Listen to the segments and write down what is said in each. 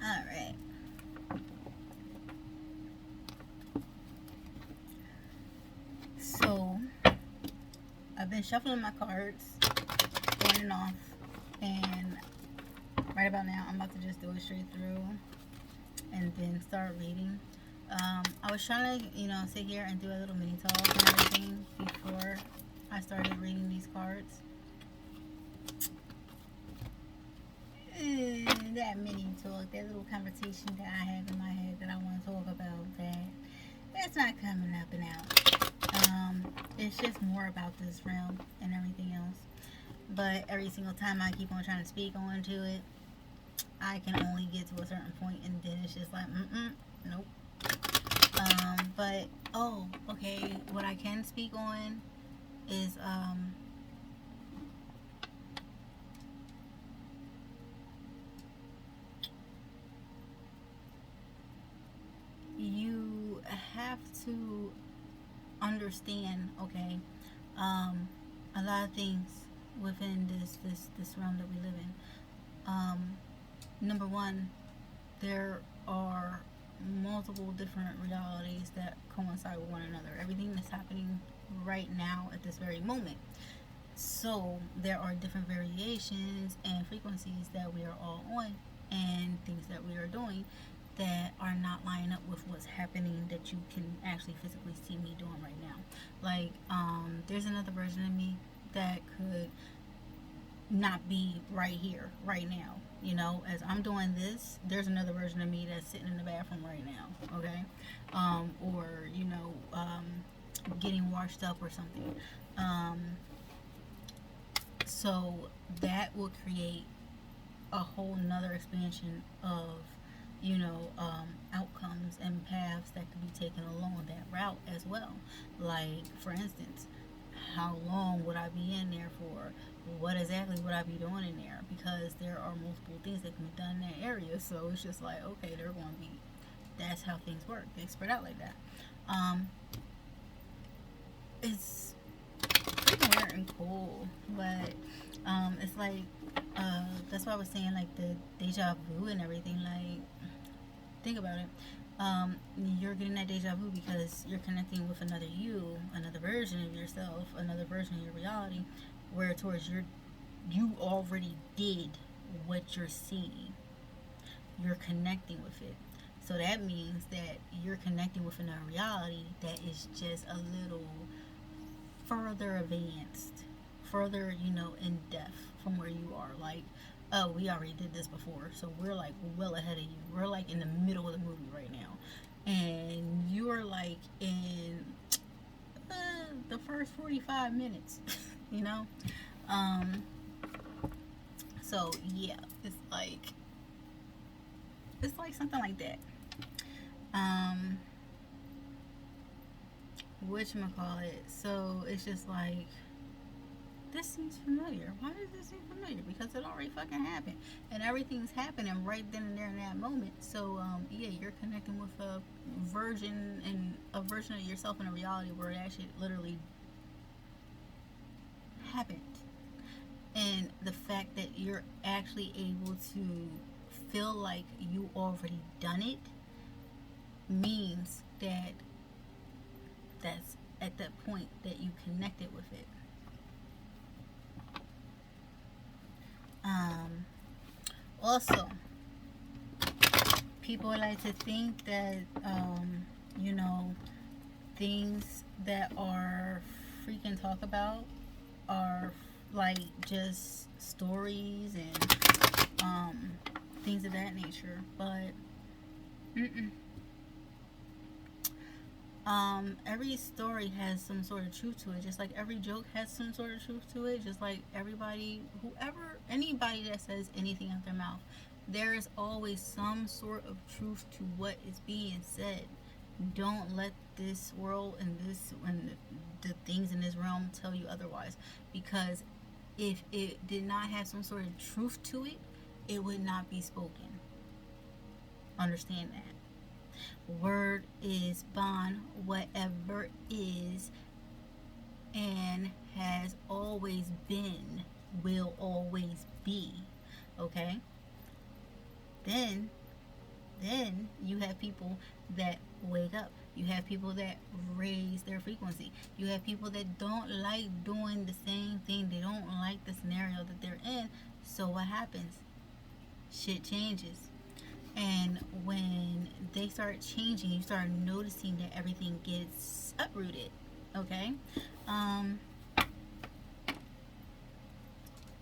All right. So I've been shuffling my cards on and off, and right about now I'm about to just do it straight through and then start reading. I was trying to, sit here and do a little mini talk and everything before I started reading these cards. That mini talk, that little conversation that I have in my head that I want to talk about, that's not coming up and out. It's just more about this realm and everything else. But every single time I keep on trying to speak on to it, I can only get to a certain point, and then it's just like, nope. But oh, okay. What I can speak on is you have to understand. Okay, a lot of things within this realm that we live in. Number one, there are multiple different realities that coincide with one another. Everything that's happening right now at this very moment. So there are different variations and frequencies that we are all on, and things that we are doing that are not lining up with what's happening that you can actually physically see me doing right now. Like, there's another version of me that could not be right here, right now. As I'm doing this, there's another version of me that's sitting in the bathroom right now, okay? Or, getting washed up or something. Um, so that will create a whole nother expansion of, outcomes and paths that could be taken along that route as well. Like, for instance, how long would I be in there for? What exactly would I be doing in there? Because there are multiple things that can be done in that area. So it's just like, okay, they're going to be, that's how things work. They spread out like that. Um, it's pretty weird and cool, but it's like, that's why I was saying, like, the deja vu and everything. Like, think about it. You're getting that deja vu because you're connecting with another you, another version of yourself, another version of your reality, where towards you already did what you're seeing. You're connecting with it. So that means that you're connecting with another reality that is just a little further advanced, further, in depth from where you are. Like, oh, we already did this before, so we're like well ahead of you. We're like in the middle of the movie right now, and you're like in the first 45 minutes, you know? Um, so yeah, it's like something like that. Um, whatchamacallit? So it's just like, this seems familiar. Why does this seem familiar? Because it already fucking happened, and everything's happening right then and there in that moment. So yeah, you're connecting with a version of yourself in a reality where it actually literally happened, and the fact that you're actually able to feel like you already done it means that that's at that point that you connected with it. Um, Also, people like to think that, you know, things that are freaking talk about are like just stories and things of that nature. But mm-mm. Every story has some sort of truth to it. Just like every joke has some sort of truth to it. Just like anybody that says anything out their mouth, there is always some sort of truth to what is being said. Don't let this world and the things in this realm tell you otherwise. Because if it did not have some sort of truth to it, it would not be spoken. Understand that. Word is bond, whatever is and has always been, will always be. Okay? Then Then you have people that wake up. You have people that raise their frequency. You have people that don't like doing the same thing. They don't like the scenario that they're in. So what happens? Shit changes. And when they start changing, you start noticing that everything gets uprooted. Okay? Um,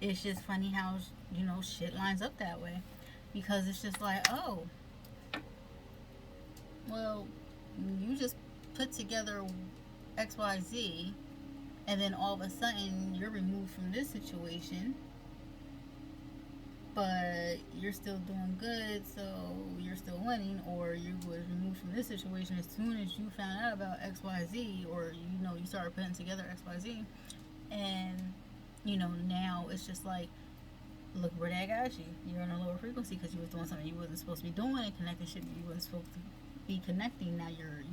it's just funny how, shit lines up that way. Because it's just like, oh, well, you just put together XYZ, and then all of a sudden you're removed from this situation, but you're still doing good, so you're still winning, or you was removed from this situation as soon as you found out about XYZ, or you started putting together XYZ, and now it's just like, look where that got you. You're on a lower frequency because you was doing something you wasn't supposed to be doing and connecting shit you wasn't supposed to be connecting. Now you're,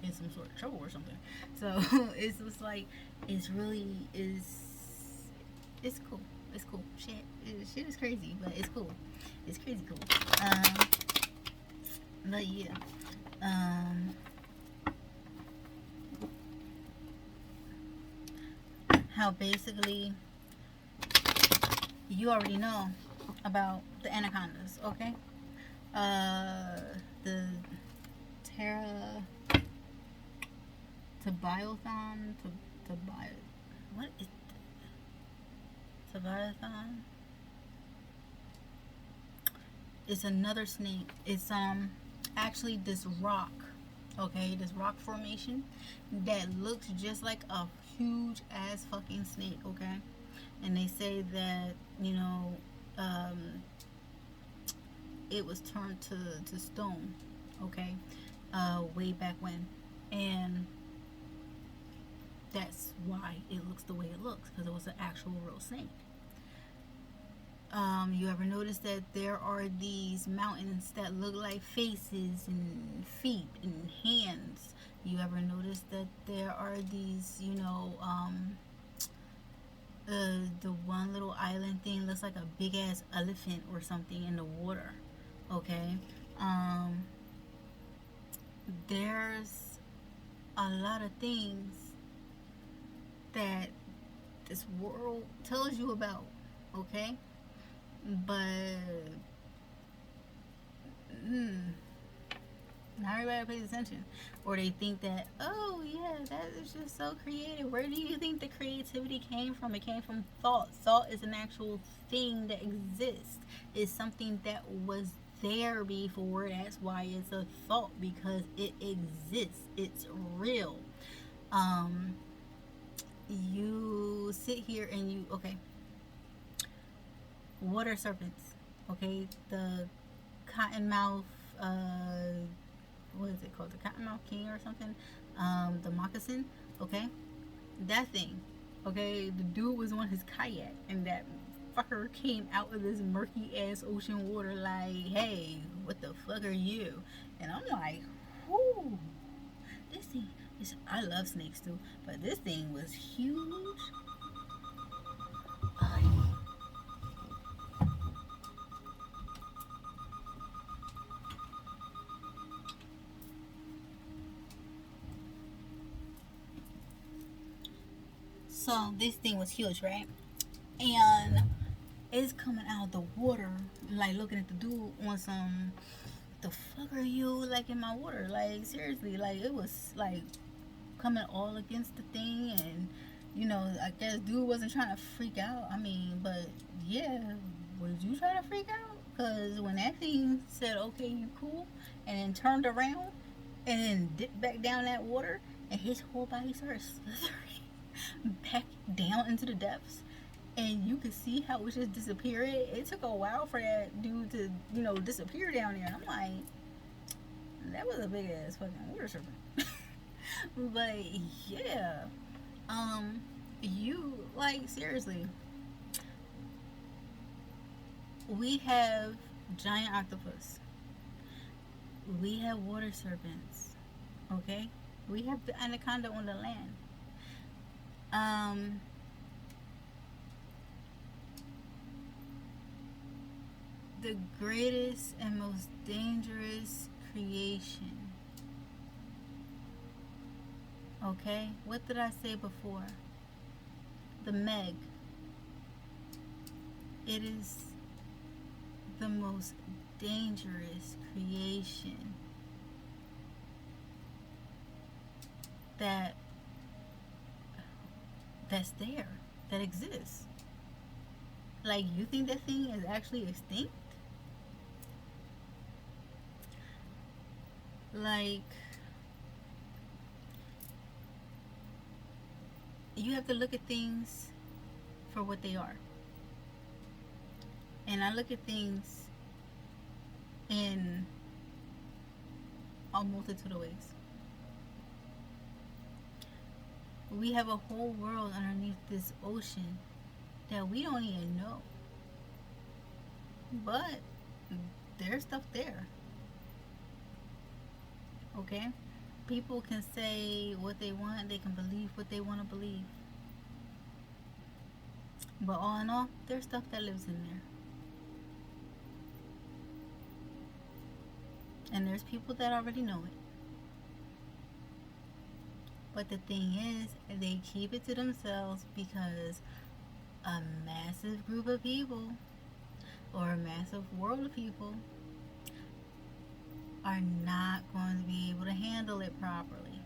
in some sort of trouble or something. So it's just like, it's really it's cool. It's cool. Shit is crazy, but it's cool. It's crazy cool. But yeah. How basically you already know about the anacondas, okay? The Terra Tobiathon, what is Tobiathon? It's another snake. It's actually this rock, okay? This rock formation that looks just like a huge ass fucking snake, okay? And they say that it was turned to stone, okay, way back when, and that's why it looks the way it looks, because it was an actual real snake. You ever notice that there are these mountains that look like faces and feet and hands? You ever notice that there are these, the one little island thing looks like a big ass elephant or something in the water? Okay. There's a lot of things that this world tells you about, okay? But not everybody pays attention, or they think that, oh yeah, that is just so creative. Where do you think the creativity came from? It came from thought. Thought is an actual thing that exists. It's something that was there before. That's why it's a thought, because it exists. It's real. You sit here and okay, water serpents, okay, the cottonmouth, what is it called, the cottonmouth king or something, the moccasin, okay, that thing, okay, the dude was on his kayak and that fucker came out of this murky ass ocean water like, hey, what the fuck are you? And I'm like, whoo, this thing is, I love snakes too, but this thing was huge. So this thing was huge, right? And it's coming out of the water, like looking at the dude on some, the fuck are you, like, in my water? Like, seriously, like, it was like coming all against the thing. And I guess dude wasn't trying to freak out. I mean, but yeah, was you trying to freak out? Because when that thing said, okay, you cool, and then turned around and then dipped back down that water, and his whole body started slithering back down into the depths, and you could see how it was just disappearing. It took a while for that dude to, disappear down there. And I'm like, that was a big ass fucking water serpent. But yeah, you, like, seriously, we have giant octopus, we have water serpents, okay, we have the anaconda on the land. the greatest and most dangerous creation. Okay? What did I say before? The Meg. It is the most dangerous creation that that's there, that exists. Like, you think that thing is actually extinct? Like, you have to look at things for what they are. And I look at things in a multitude of ways. We have a whole world underneath this ocean that we don't even know. But there's stuff there. Okay? People can say what they want, they can believe what they want to believe. But all in all, there's stuff that lives in there. And there's people that already know it. But the thing is, they keep it to themselves because a massive group of people or a massive world of people are not going to be able to handle it properly.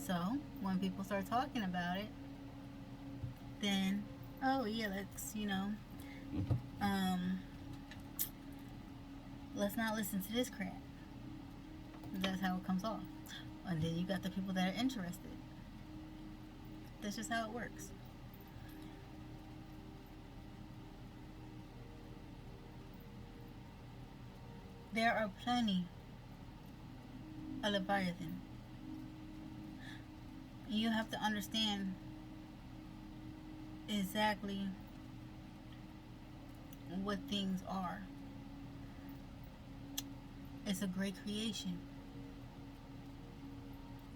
So, when people start talking about it, then, oh yeah, let's not listen to this crap. That's how it comes off. And then you got the people that are interested. That's just how it works. There are plenty of Leviathan. You have to understand exactly what things are. It's a great creation.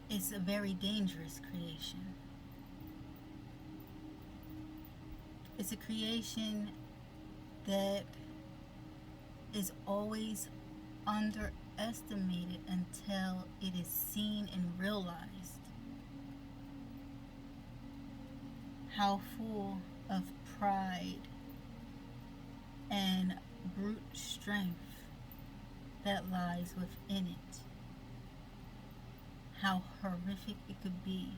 It's a very dangerous creation. It's a creation that is always underestimated until it is seen and realized how full of pride and brute strength that lies within it. How horrific it could be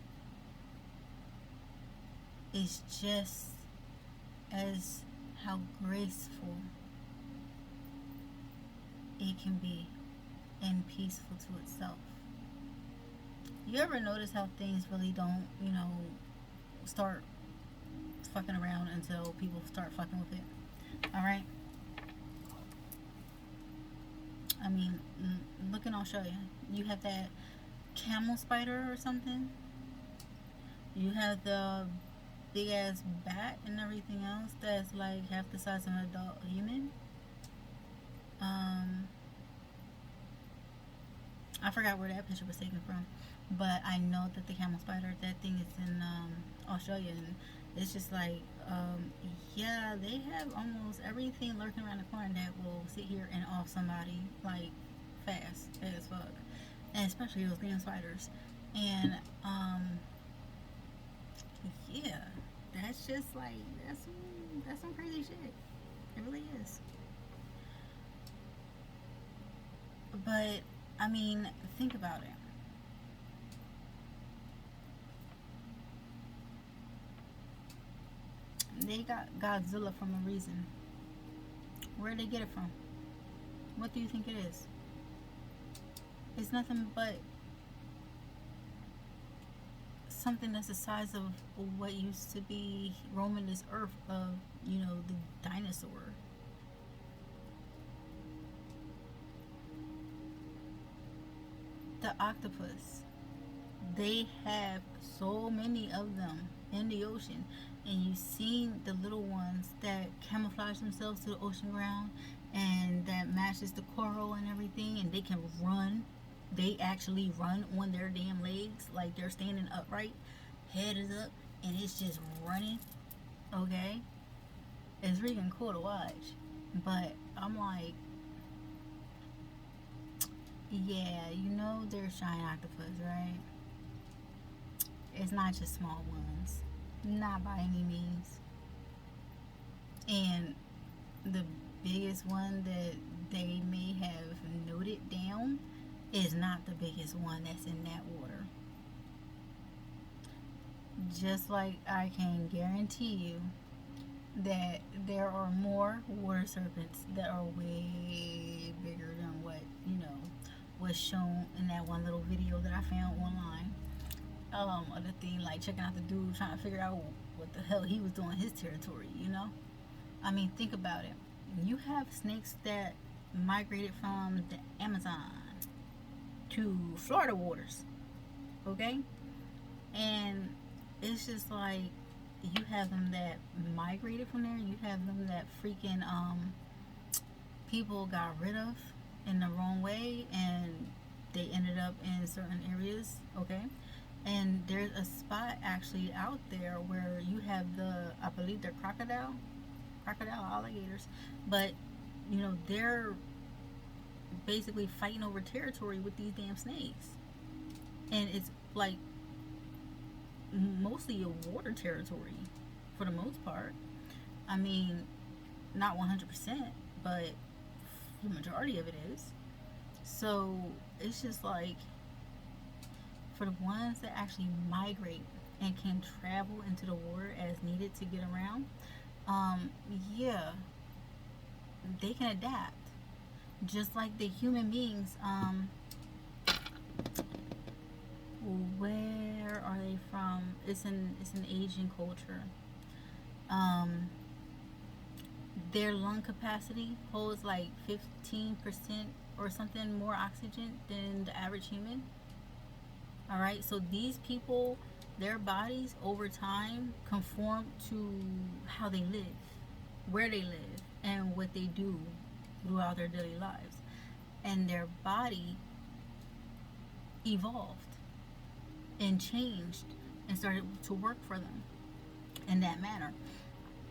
is just as how graceful it can be and peaceful to itself. You ever notice how things really don't, start fucking around until people start fucking with it? Alright? I mean, look in Australia. You have that camel spider or something. You have the big ass bat and everything else that's like half the size of an adult human. I forgot where that picture was taken from, but I know that the camel spider, that thing is in Australia, and it's just like, yeah, they have almost everything lurking around the corner that will sit here and off somebody like fast as fuck, and especially those damn spiders. And yeah, that's just like that's some crazy shit. It really is. But I mean, think about it. They got Godzilla from a reason. Where did they get it from? What do you think it is? It's nothing but something that's the size of what used to be roaming this earth of, the dinosaur. The octopus. They have so many of them in the ocean, and you've seen the little ones that camouflage themselves to the ocean ground and that matches the coral and everything, and they can run. They actually run on their damn legs, like they're standing upright, head is up, and it's just running. Okay? It's freaking cool to watch. But I'm like, yeah, you know there's giant octopus, right? It's not just small ones, not by any means. And the biggest one that they may have noted down is not the biggest one that's in that water. Just like I can guarantee you that there are more water serpents that are way bigger than what, was shown in that one little video that I found online. Of the thing, like checking out the dude trying to figure out what the hell he was doing in his territory. I mean, think about it. You have snakes that migrated from the Amazon to Florida waters, okay? And it's just like you have them that migrated from there. You have them that freaking people got rid of in the wrong way, and they ended up in certain areas. Okay, and there's a spot actually out there where you have I believe they're crocodile alligators, but they're basically fighting over territory with these damn snakes, and it's like mostly a water territory for the most part. I mean, not 100%, but the majority of it is. So it's just like for the ones that actually migrate and can travel into the water as needed to get around, um, yeah, they can adapt just like the human beings. Where are they from? It's an Asian culture. Um, their lung capacity holds like 15% or something more oxygen than the average human. All right, so these people, their bodies over time conform to how they live, where they live, and what they do throughout their daily lives. And their body evolved and changed and started to work for them in that manner.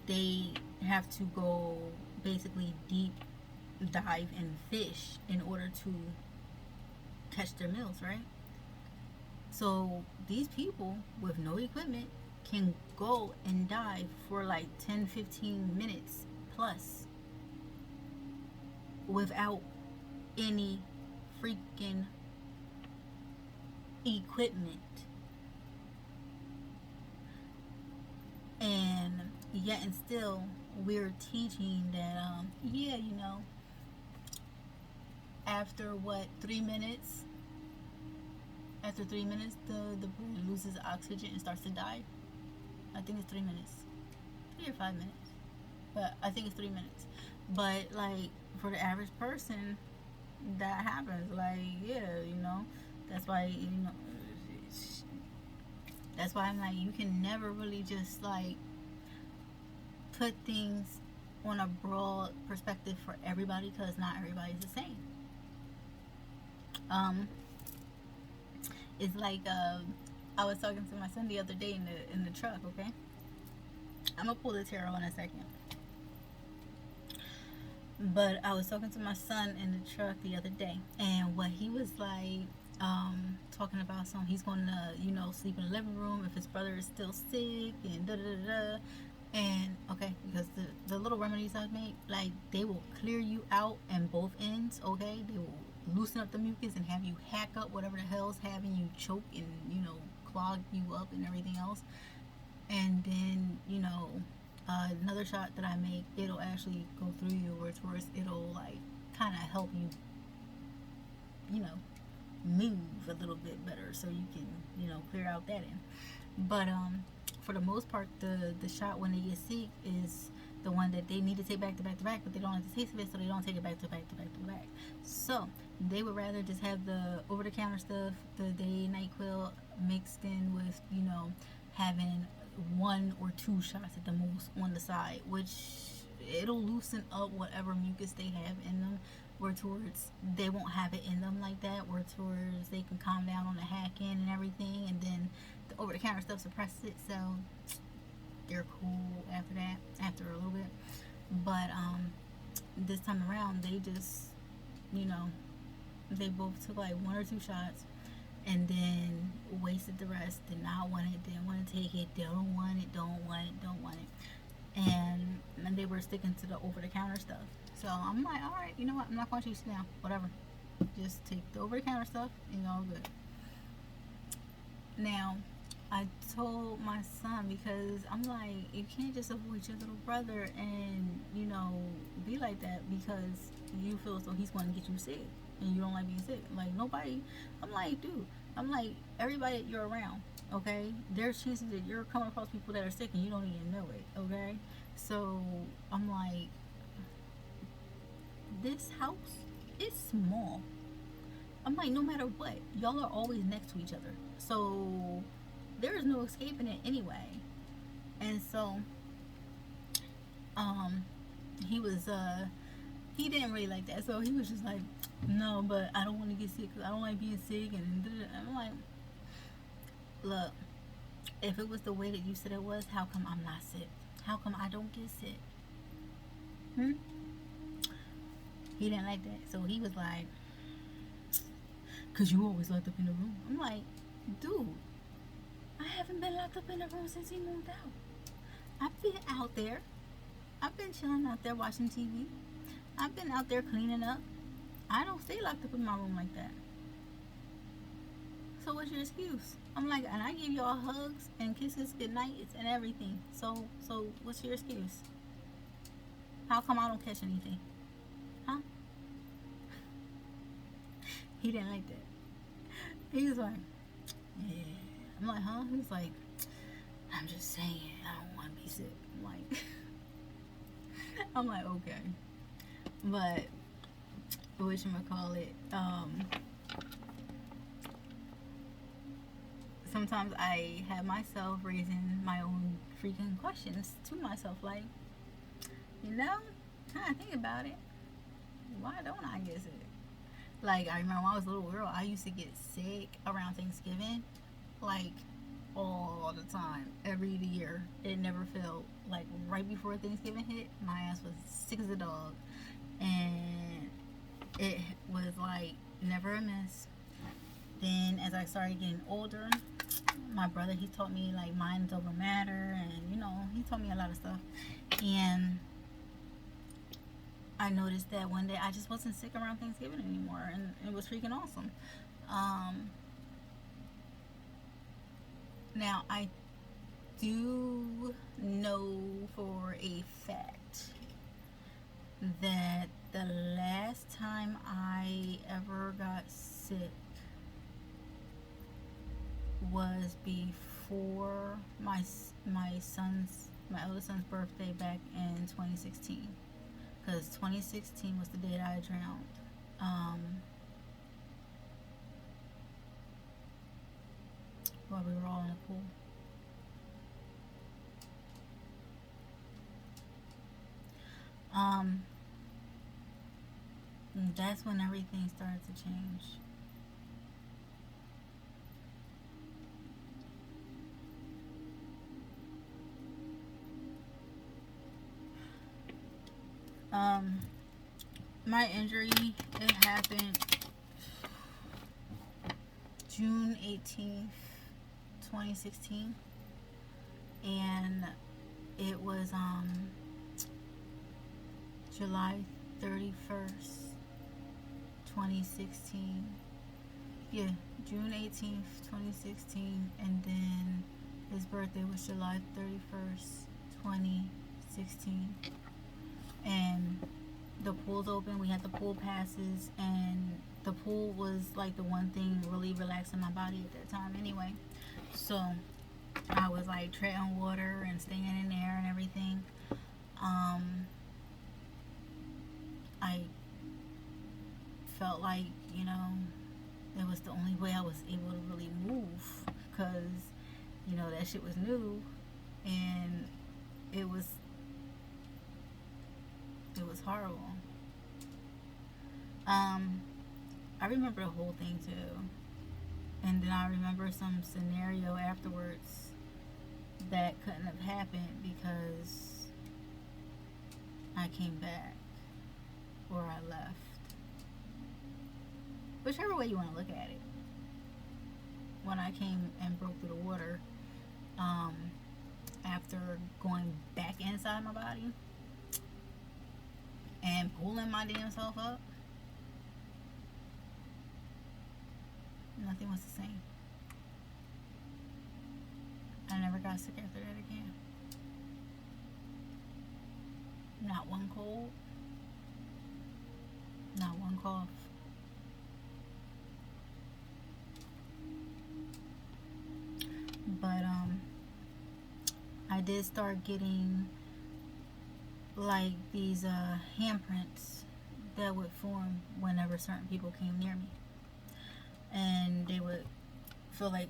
They have to go basically deep dive and fish in order to catch their meals, right? So these people with no equipment can go and dive for like 10, 15 minutes plus without any freaking equipment. And yet and still we're teaching that yeah, after what 3 minutes, after 3 minutes the bird loses oxygen and starts to die. I think it's 3 minutes, 3 or 5 minutes, but I think it's 3 minutes. But like for the average person, that happens. Like, yeah, that's why that's why I'm like, you can never really just like put things on a broad perspective for everybody, because not everybody's the same. um it's like I was talking to my son the other day in the truck. Okay, I'm gonna pull the tarot in a second. But I was talking to my son in the truck the other day, and what he was like, talking about some, he's going to, sleep in the living room if his brother is still sick, and da da da da. And okay, because the little remedies I've made, like, they will clear you out in both ends. Okay, they will loosen up the mucus and have you hack up whatever the hell's having you choke and clog you up and everything else. And then another shot that I make, it'll actually go through you, or towards it'll like kind of help you, you know, move a little bit better, so you can clear out that end. But for the most part, the shot when they get sick is the one that they need to take back to back to back, but they don't like the taste of it, so they don't take it back to back to back to back. So they would rather just have the over the counter stuff, the day NyQuil mixed in with having one or two shots at the most on the side, which it'll loosen up whatever mucus they have in them, where towards they won't have it in them like that, where towards they can calm down on the hacking and everything, and then the over the counter stuff suppresses it, so they're cool after that, after a little bit. But this time around, they just, you know, they both took like one or two shots and then wasted the rest. Did not want it, didn't want to take it, don't want it, don't want it, don't want it. And they were sticking to the over the counter stuff. So I'm like, all right, you know what? I'm not going to chase you down. Whatever. Just take the over the counter stuff and you're all good. Now, I told my son because I'm like, you can't just avoid your little brother and, you know, be like that because you feel as though he's going to get you sick and you don't like being sick. Like, nobody, I'm like, dude, I'm like, everybody that you're around, okay, there's chances that you're coming across people that are sick and you don't even know it, okay? So, I'm like, this house is small. I'm like, no matter what, y'all are always next to each other. So, there is no escaping it anyway. And so, um, he was, he didn't really like that. So he was just like, no, but I don't want to get sick. I don't like being sick. And I'm like, look, if it was the way that you said it was, how come I'm not sick? How come I don't get sick? Hmm? He didn't like that. So he was like, because you always locked up in the room. I'm like, dude, I haven't been locked up in the room since he moved out. I've been out there. I've been chilling out there watching TV. I've been out there cleaning up. I don't stay locked up in my room like that. So what's your excuse? I'm like, and I give y'all hugs and kisses, good nights, and everything. So what's your excuse? How come I don't catch anything? Huh? He didn't like that. He was like, yeah. I'm like, huh? He's like, I'm just saying, I don't want to be sick. I'm like, I'm like, okay. But whatchamacallit, sometimes I have myself raising my own freaking questions to myself, like, you know, kind of think about it. Why don't I get sick? Like, I remember when I was a little girl, I used to get sick around Thanksgiving, like, all the time, every year. It never failed. Like, right before Thanksgiving hit, my ass was sick as a dog. And it was like never a miss. Then as I started getting older, my brother, he taught me like mind over matter, and you know, he taught me a lot of stuff. And I noticed that one day I just wasn't sick around Thanksgiving anymore, and it was freaking awesome. Um, Now I do know for a fact that the last time I ever got sick was before my eldest son's birthday back in 2016, because 2016 was the day that I drowned. While we were all in the pool. Um, that's when everything started to change. Um, my injury, it happened June 18th, 2016, and it was July 31st, 2016. Yeah, June 18th, 2016, and then his birthday was July 31st, 2016. And the pool's open. We had the pool passes, and the pool was like the one thing really relaxing my body at that time anyway. So I was like treading water and staying in there and everything. I felt like, you know, it was the only way I was able to really move, because, you know, that shit was new, and it was horrible. I remember the whole thing too, and then I remember some scenario afterwards that couldn't have happened because I came back. or I left. Whichever way you want to look at it. When I came and broke through the water, um, after going back inside my body and pulling my damn self up, nothing was the same. I never got sick after that again. Not one cold, not one cough. But I did start getting like these handprints that would form whenever certain people came near me, and they would feel like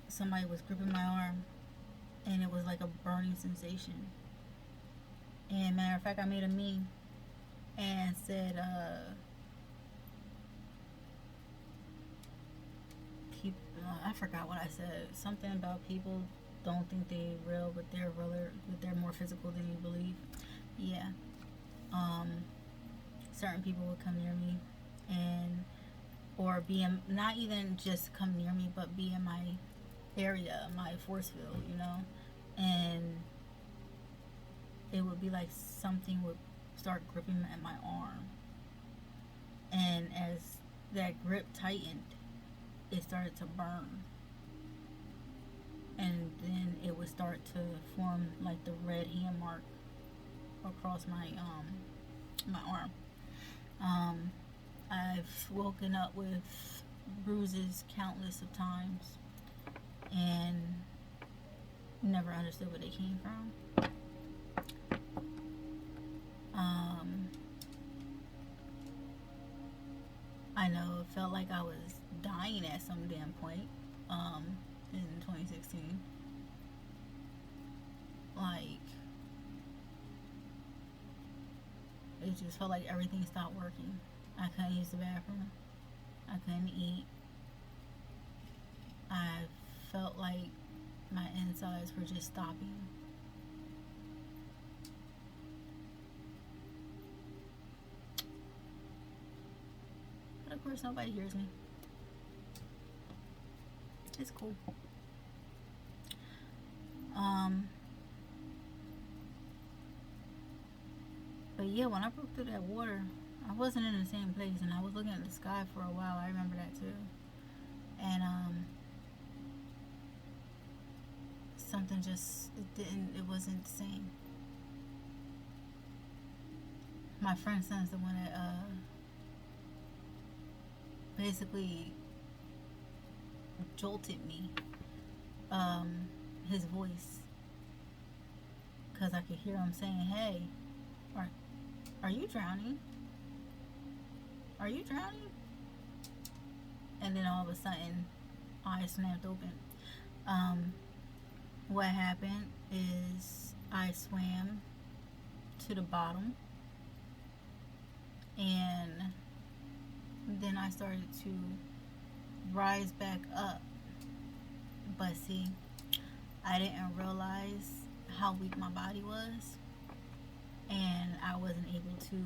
somebody was gripping my arm, and it was like a burning sensation. And matter of fact, I made a meme and said, I forgot what I said. Something about people don't think they're real, but they're realer, but they're more physical than you believe. Yeah. Um, Certain people would come near me, and or be in, not even just come near me, but be in my area, my force field, you know, and it would be like something would start gripping at my arm, and as that grip tightened, it started to burn, and then it would start to form like the red hand mark across my arm. I've woken up with bruises countless of times and never understood where they came from. I know it felt like I was dying at some damn point in 2016. Like, it just felt like everything stopped working. I couldn't use the bathroom. I couldn't eat. I felt like my insides were just stopping. But of course, nobody hears me. It's cool. But yeah, when I broke through that water, I wasn't in the same place, and I was looking at the sky for a while. I remember that too. And something just it wasn't the same. My friend's son's the one that basically jolted me. His voice, because I could hear him saying, "Hey, are you drowning? Are you drowning?" And then all of a sudden, eyes snapped open. What happened is I swam to the bottom, and then I started to rise back up. But see, I didn't realize how weak my body was, and I wasn't able to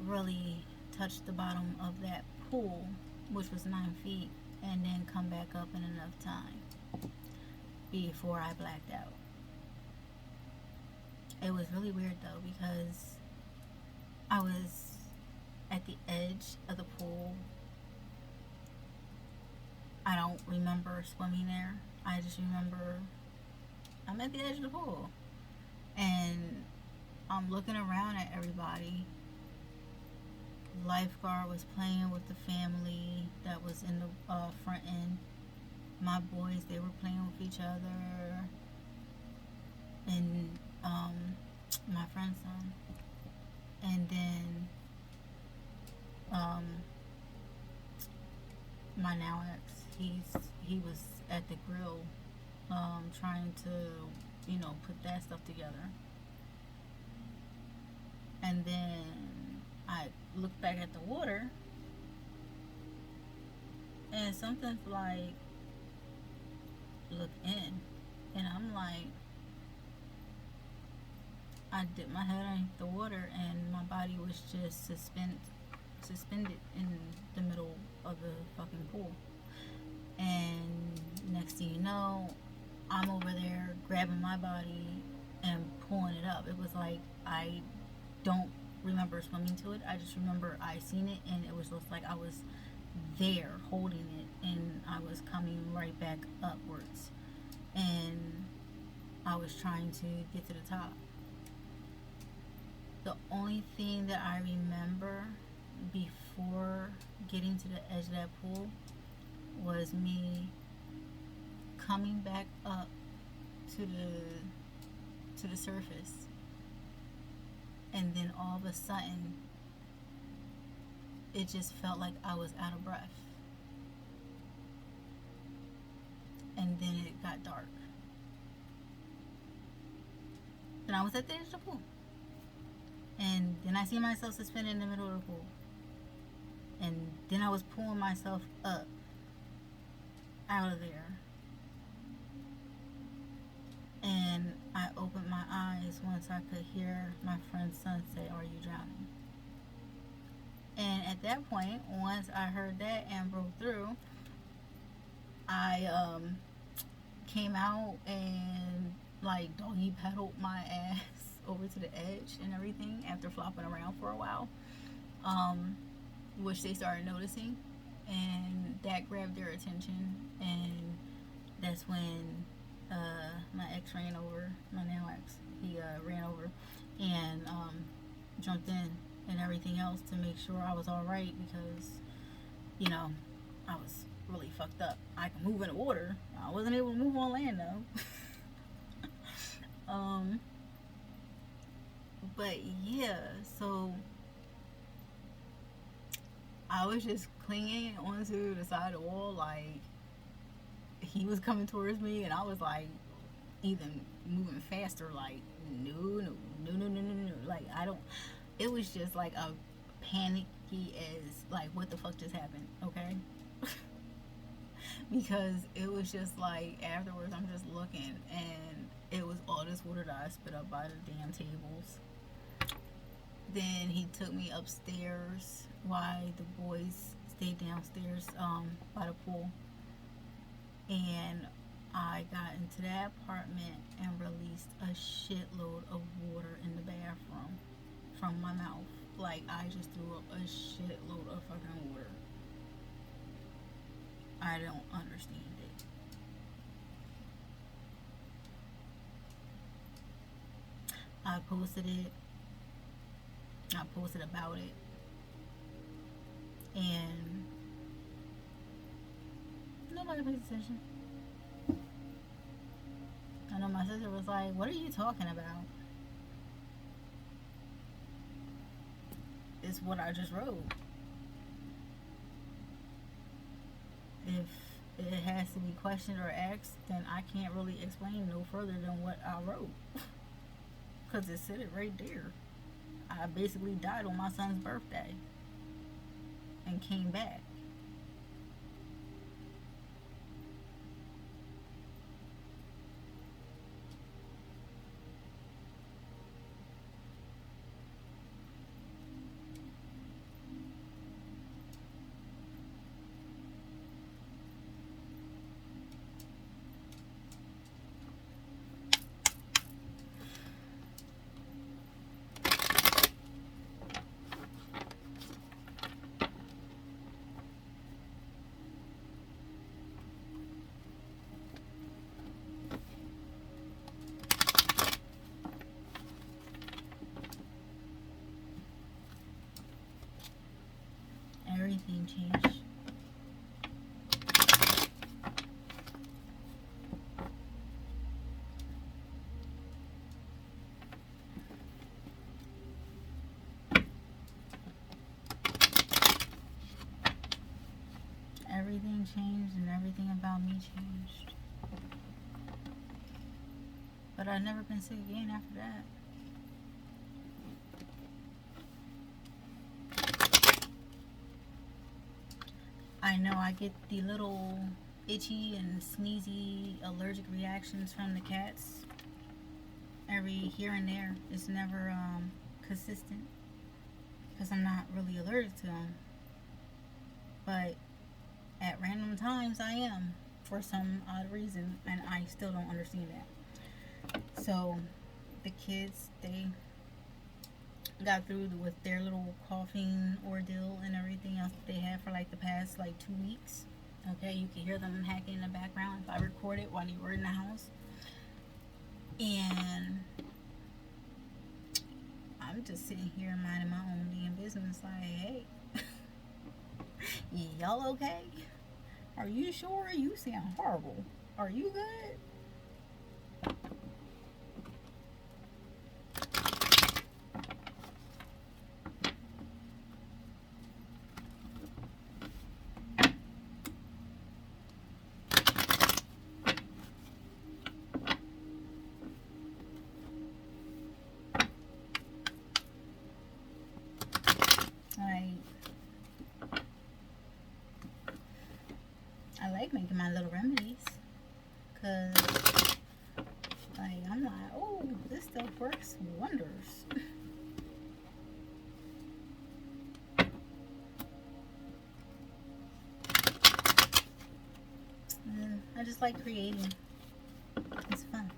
really touch the bottom of that pool, which was 9 feet, and then come back up in enough time before I blacked out. It was really weird though, because I was at the edge of the pool. I don't remember swimming there. I just remember I'm at the edge of the pool, and I'm looking around at everybody. Lifeguard was playing with the family that was in the front end. My boys, they were playing with each other, and my friend's son. And then my now ex, he was at the grill trying to, put that stuff together. And then I looked back at the water, and something's like, look in. And I'm like, I dipped my head underneath the water and my body was just suspended in the middle of the fucking pool. And next thing you know, I'm over there grabbing my body and pulling it up. It was like I don't remember swimming to it. I just remember I seen it and it was just like I was there holding it and I was coming right back upwards. And I was trying to get to the top. The only thing that I remember before getting to the edge of that pool was me coming back up to the surface, and then all of a sudden it just felt like I was out of breath, and then it got dark and I was at the edge of the pool, and then I see myself suspended in the middle of the pool, and then I was pulling myself up out of there. And I opened my eyes once I could hear my friend's son say, "Are you drowning?" And at that point, once I heard that and broke through, I came out and like doggy paddled my ass over to the edge and everything after flopping around for a while, which they started noticing, and that grabbed their attention, and that's when my ex ran over, my now ex, he ran over and jumped in and everything else to make sure I was all right because, you know, I was really fucked up. I could move in the water. I wasn't able to move on land though. But yeah, so I was just clinging onto the side of the wall like he was coming towards me, and I was like even moving faster, like no, no, no, no, no, no, no. Like I don't. It was just like a panicky as like what the fuck just happened, okay? Because it was just like afterwards I'm just looking and it was all this water that I spit up by the damn tables. Then he took me upstairs while the boys stayed downstairs by the pool, and I got into that apartment and released a shitload of water in the bathroom from my mouth. Like I just threw up a shitload of fucking water. I don't understand it. I posted it. I posted about it. And nobody paid attention. I know my sister was like, "What are you talking about?" It's what I just wrote. If it has to be questioned or asked, then I can't really explain no further than what I wrote. Because it said it right there. I basically died on my son's birthday and came back. Everything changed. Everything changed and everything about me changed. But I've never been sick again after that. I know I get the little itchy and sneezy allergic reactions from the cats every here and there. It's never consistent because I'm not really allergic to them. But at random times, I am for some odd reason, and I still don't understand that. So the kids, they got through with their little coughing ordeal and everything else that they had for like the past like 2 weeks. Okay, you can hear them hacking in the background if I record it while you were in the house. And I'm just sitting here minding my own damn business, like, hey, y'all okay? Are you sure? You sound horrible. Are you good? Like, I like making my little remedies. Because, like, I'm like, oh, this stuff works wonders. And I just like creating. It's fun.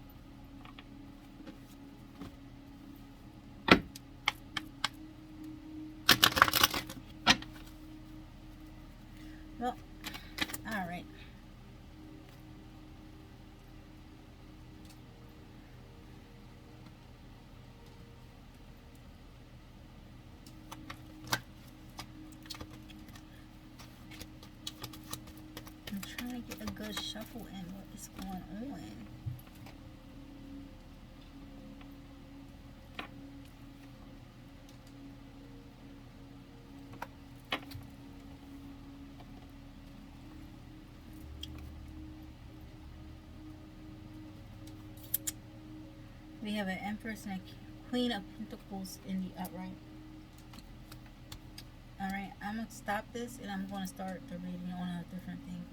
Well, alright. I'm trying to get a good shuffle in what is going on. We have an Empress and a Queen of Pentacles in the upright. Alright, I'm going to stop this and I'm going to start the reading on a different thing.